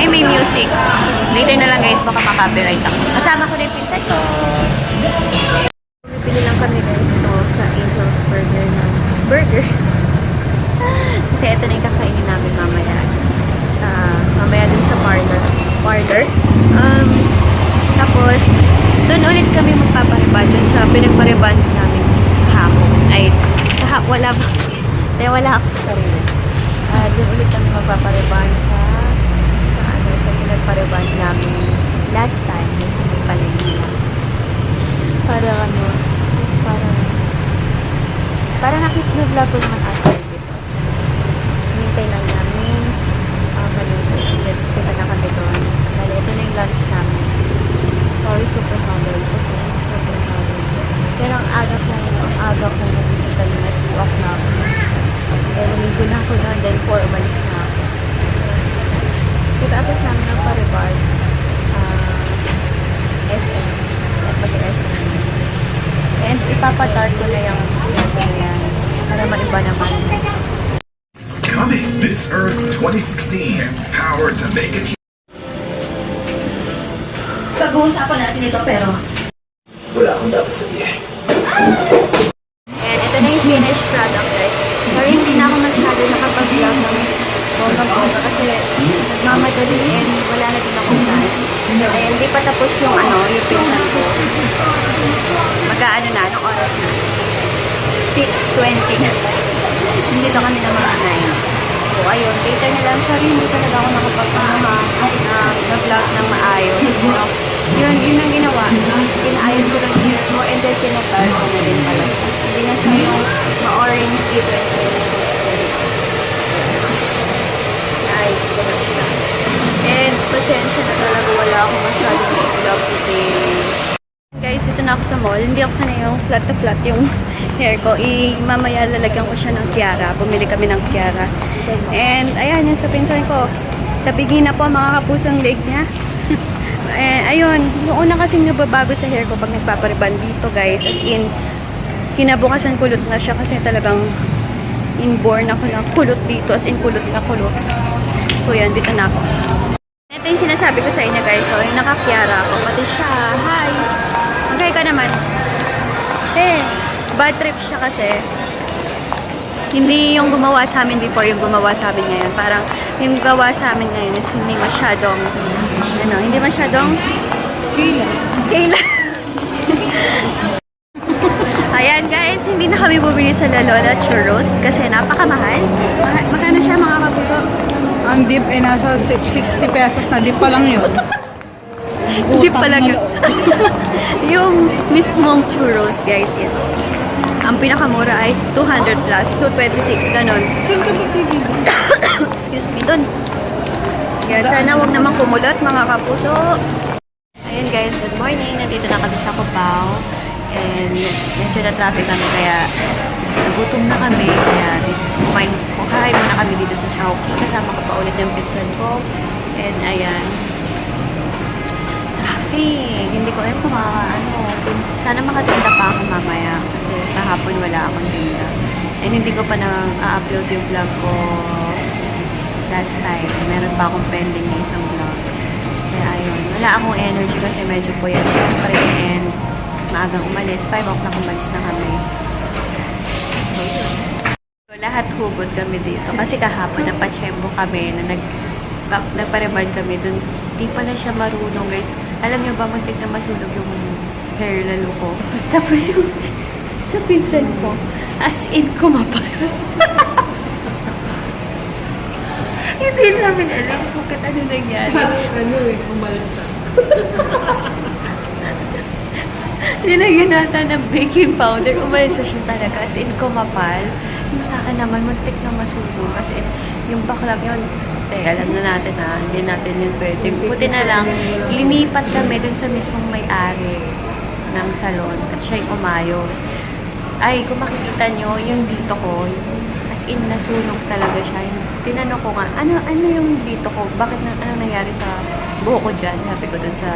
Ay, may music. Later na lang guys, baka makapiright ako. Kasama ko na yung pinsan ko. Bibili lang kami guys ito sa Angel's Burger na burger. Kasi ito na yung kakainin namin mamaya. Mamaya din sa parlor. Tapos, doon ulit kami magpapariban sa pinagpariban namin kahapon. Wala ba? Kaya wala ako sa sarili. Doon ulit kami magpapariban sa pinagpariban namin last time. Sabi pala nila. Para nakita-vlog ko naman after dito. Hintay lang namin. Kita na kami doon. Dahil ito na yung lunch namin. Sorry, super hungry. Super hungry. Pero ang agap na nagising kami na 2 o'clock. Then, umigo na ako noon. Then, 4 umalis na ako. Kita namin ng paribar. SM. At mag-SM. And ipapatart ko na yung yan para maiba naman. Coming Miss Earth 2016, powered to make it. Pag-uusapan natin ito pero Wala akong dapat sabihin. and ito na yung finished product guys. Sorry, hindi na ako masyado nakapag-vlog ng bongga kasi nagmamadali and wala na din akong time. Ay, hindi pa tapos yung yung pinsan ko. Mag-aano na, anong oras na? 6:20 na. Hindi na kami na mga 9. So, ayun, later na lang. Sorry, hindi talaga ako nakapag-vlog ng maayos. Pero, yun ang ginawa. Pinaayos ko lang yung hair ko and then pinatar ko na din pala. Hindi na siya yung ma-orange dito. Ayos ko na siya. And, pasensya na talaga. Wala akong masyadong vlog today. Guys, dito na ako sa mall. Hindi ako sanay yung flat to flat yung hair ko. Mamaya lalagyan ko siya ng Kiara. Bumili kami ng Kiara. And ayan, yung sa pinsan ko. Tabigi na po mga kapusong leg niya. Ayun, yung una kasing nababago sa hair ko pag nagpapariban dito guys. As in, kinabukasan kulot na siya kasi talagang inborn ako ng kulot dito. As in, kulot na kulot. So yan, dito na ako. Ito yung sinasabi ko sa inyo guys. So, yung naka-Kiara ako. Pati siya. Hi! Okay ka naman. Bad trip siya kasi. Hindi yung gumawa sa amin before yung gumawa sa amin ngayon. Parang yung gawa sa amin ngayon is hindi masyadong Kayla. Ayan guys, hindi na kami bumili sa La Lola Churros kasi napakamahal. Magkano siya mga kapuso? Ang dip ay nasa 60 pesos na dip pa lang yun. Hindi pa lang yun. Yung mismong churros, guys, is ang pinakamura ay 200 plus, 226, ganon. Saan ka magtigil? Excuse me, dun. Yan, sana wag naman kumulot, mga kapuso. Ayun guys, good morning. Nandito na kami sa Cubao. And medyo na traffic kami, kaya nagutom na kami. Kaya kukain muna kami dito sa Chowking. Kasama ko pa ulit yung pinsan ko. And ayan. Traffic. Hindi ko alam kung sana makatinda pa ako mamaya. Kasi kahapon wala akong tinda. And hindi ko pa na-upload yung vlog ko last time. Meron pa akong pending na isang vlog. Kaya ayun. Wala akong energy kasi medyo puyat syempre. And maagang umalis. 5 o'clock umalis na kami. So, lahat hugot kami dito. Kasi kahapon napachembo kami na nagpareban kami dun. Di pala siya marunong guys. Alam niyo ba, muntik na masunog yung hair lalo ko. Tapos yung sa pinsan ko, as in kumapal. Hindi namin alam kung ano nangyari. Umalsa. Nilagyan natin ng baking powder. Umalisa siya talaga. As in kumapal. Yung sa akin naman, muntik na masunog. Kasi yung backlog yun, alam na natin na hindi natin yun pwede. Buti na lang, linipat kami dun sa mismong may-ari ng salon at siya yung umayos. Ay, kung makikita nyo, yung dito ko, as in, nasunog talaga siya. Tinanong ko nga, ano yung dito ko? Bakit ano nangyari sa buho ko dyan? Sabi ko dun sa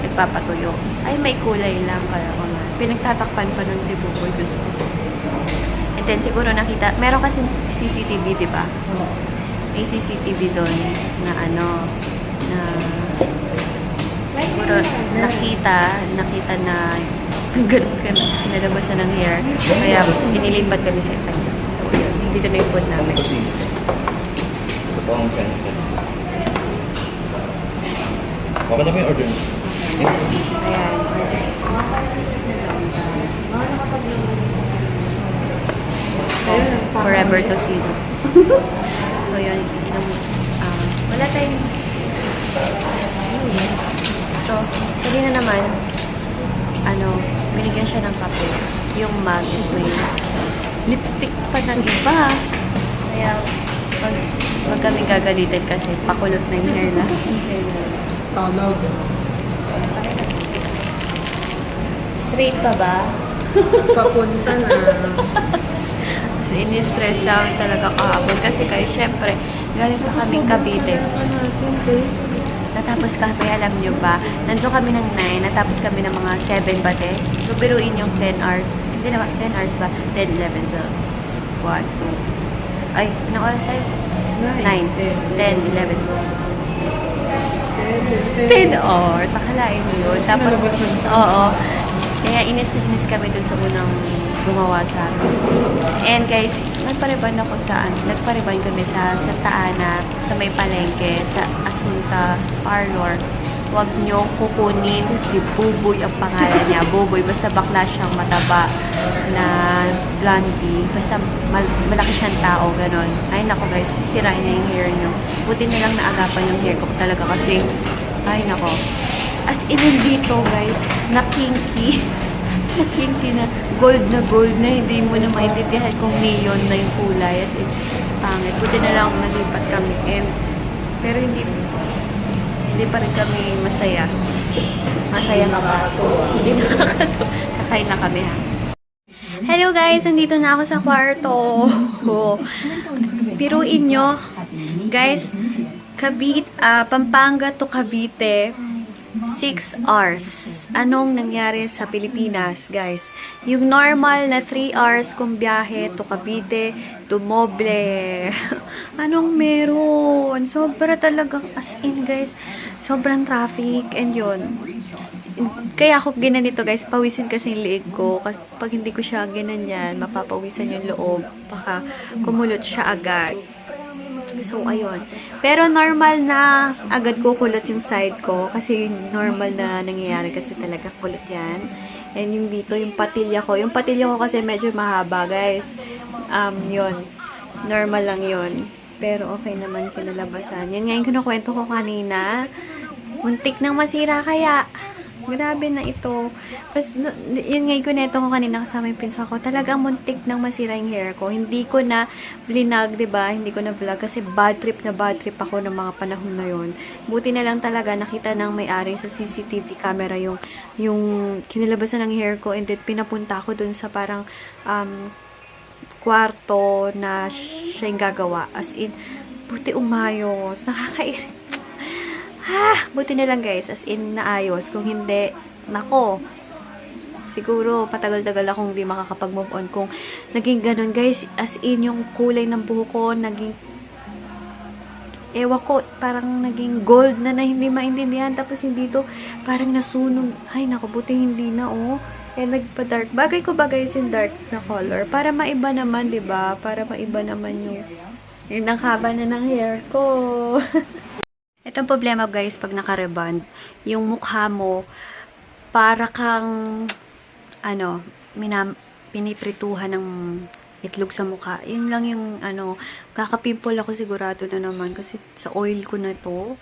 nagpapatuyo. Ay, may kulay lang. Kaya ko nga. Pinagtatakpan pa nun si Buboy. Diyos ko. And then, siguro nakita, meron kasi CCTV, di ba? May CCTV doon na na siguro nakita na ganun kinalabasan ng hair. Kaya inilipat kami sa kanya. So, yun. Dito na yung food namin. Isa po ang chance ka. Baka na ba yung order? Ayan. Forever to zero. So, yun. Wala tayong straw. Kanina naman, binigyan siya ng kape. Yung mug is may lipstick pa ng iba. Kaya, wag kami gagalitan kasi pakulot na yung hair na. Tawag. Straight pa ba? Papunta na. Kasi ini-stress namin talaga kahapon. Kasi kayo, syempre, galing pa kaming Cavite. Natapos kami, alam nyo ba, nandun kami ng 9, natapos kami ng mga 7 bate. So, biruin yung 10 hours. Hindi naman, 10 hours ba? 10, 11, 12, 1, 2. Ay, anong oras sa'yo? 9, 10, 11, 10 hours. Akalain mo yun. Dapat, oo. Kaya inis na inis kami dun sa unang gumawa sa amin. And guys, nagpariban kami sa Santa Ana, sa may palengke, sa Asunta Parlor. Huwag niyo kukunin si Buboy ang pangalan niya. Buboy, basta bakla siyang mataba na blondie. Basta malaki siyang tao, ganon. Ay nako guys, sisirain na yung hair niyo. Buti na lang naagapan yung hair ko talaga kasi, ay nako. As in dito guys, na kinky. Na kinky na gold na, hindi mo na maintindihan kung neon na yung kulay. As in, pangit. Buti na lang nalipat kami. Pero hindi pa rin kami masaya. Masaya ka ba? Hindi nakakatawa. Kakain na kami ha. Hello guys! Nandito na ako sa kwarto. Piruin nyo. Guys, Pampanga to Cavite, 6 hours. Anong nangyari sa Pilipinas, guys? Yung normal na 3 hours kung biyahe to Cavite, dumoble. Anong meron? Sobra talagang, as in, guys, sobrang traffic, and yun. Kaya ako ginanito, guys, pawisin kasi yung liig ko. Kasi pag hindi ko siya ginanyan, mapapawisan yung loob. Baka kumulot siya agad. So, ayun. Pero normal na agad kukulot yung side ko. Kasi normal na nangyayari kasi talaga kulot yan. And yung dito, yung patilya ko. Yung patilya ko kasi medyo mahaba, guys. Yun. Normal lang yun. Pero okay naman kinalabasan. Yun nga yung kinukwento ko kanina. Muntik nang masira kaya. Grabe na ito. Pas, yun nga yung kunento ko kanina kasama yung pinsa ko. Talagang muntik nang masira yung hair ko. Hindi ko na vlog, diba? Hindi ko na vlog kasi bad trip ako ng mga panahon na yun. Buti na lang talaga nakita ng may-ari sa CCTV camera yung kinalabasan ng hair ko, and then pinapunta ko dun sa parang kwarto na siya yung gagawa. As in, buti umayos. Nakakairit. Buti na lang guys, as in naayos. Kung hindi, nako, siguro patagal-tagal akong hindi makakapag-move on kung naging ganun guys. As in, yung kulay ng buhok ko naging, ewan ko, parang naging gold na hindi maintindihan. Tapos hindi to, parang nasunog. Ay nako, buti hindi na nagpa-dark. Bagay ko yung dark na color para maiba naman, 'di ba? Para maiba naman yung ang haba na ng hair ko. Itong problema guys, pag naka-rebond, yung mukha mo, para kang, piniprituhan ng itlog sa mukha. Yun lang yung, kakapimple ako sigurado na naman kasi sa oil ko na to.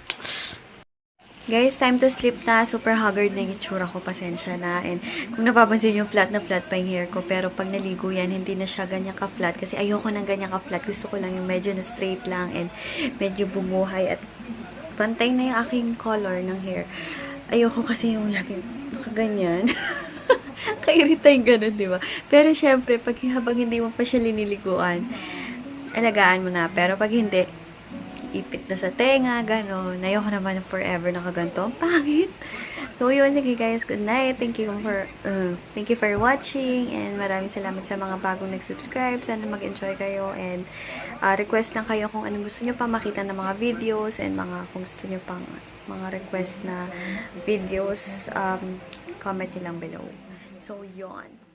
Guys, time to sleep na. Super haggard na yung itsura ko. Pasensya na. And kung napapansin yung flat na flat pa yung hair ko. Pero pag naligo yan, hindi na siya ganyan ka-flat. Kasi ayoko ng ganyan ka-flat. Gusto ko lang yung medyo na straight lang. And medyo bumuhay. At pantay na yung aking color ng hair. Ayoko kasi yung laging nakaganyan. Kairita yung ganun, di ba? Pero syempre, habang hindi mo pa siya liniliguan, alagaan mo na. Pero pag hindi, ipit na sa tenga, gano'n. Ayoko naman forever nakaganto. Ang pangit! So, yun. Sige guys, good night. Thank you for watching. And maraming salamat sa mga bagong nag-subscribe. Sana mag-enjoy kayo. And request lang kayo kung anong gusto nyo pa makita ng mga videos. And kung gusto nyo pang mga request na videos, comment nyo lang below. So, yun.